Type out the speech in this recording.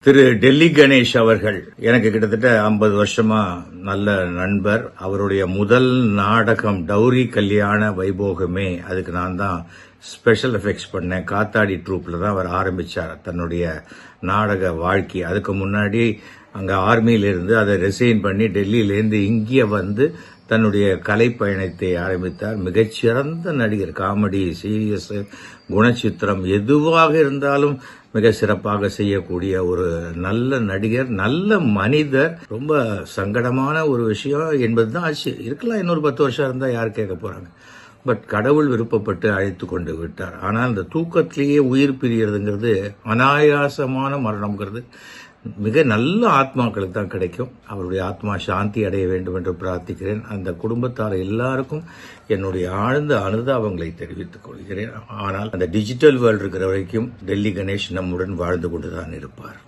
திரு டெல்லி கணேஷ் அவர்கள் எனக்கு கிட்டத்தட்ட 50 வருஷமா நல்ல நண்பர். அவருடைய முதல் நாடகம் டௌரி கல்யாண வைபோகமே, அதுக்கு நான் தான் ஸ்பெஷல் எஃபெக்ட்ஸ் பண்ணேன். காத்தாடி ட்ரூப்ல தான் அவர் ஆரம்பிச்சார் தன்னுடைய நாடக வாழ்க்கை. அதுக்கு முன்னாடி அங்க ஆர்மியில இருந்து அதை ரிசைன் பண்ணி டெல்லியிலேருந்து இங்கே வந்து தன்னுடைய கலை பயணத்தை ஆரம்பித்தார். மிகச்சிறந்த நடிகர். காமெடி, சீரியஸ், குணச்சித்திரம் எதுவாக இருந்தாலும் மிக சிறப்பாக செய்யக்கூடிய ஒரு நல்ல நடிகர், நல்ல மனிதர். ரொம்ப சங்கடமான ஒரு விஷயம் என்பதுதான் ஆச்சு. இருக்கலாம், இன்னொரு 10 வருஷம் இருந்தா யார் கேட்க போறாங்க. பட் கடவுள் விருப்பப்பட்டு அழைத்து கொண்டு விட்டார். ஆனால் அந்த தூக்கத்திலேயே உயிர் பிரியறதுங்கிறது, அனாயாசமான மரணம்ங்கிறது மிக நல்ல ஆத்மாக்களுக்கு தான் கிடைக்கும். அவருடைய ஆத்மா சாந்தி அடைய வேண்டும் என்று பிரார்த்திக்கிறேன். அந்த குடும்பத்தார் எல்லாருக்கும் என்னுடைய ஆழ்ந்த அனுதாபங்களை தெரிவித்துக் கொள்கிறேன். ஆனால் அந்த டிஜிட்டல் வேர்ல்டு இருக்கிற வரைக்கும் டெல்லி கணேஷ் நம்முடன் வாழ்ந்து கொண்டுதான் இருப்பார்.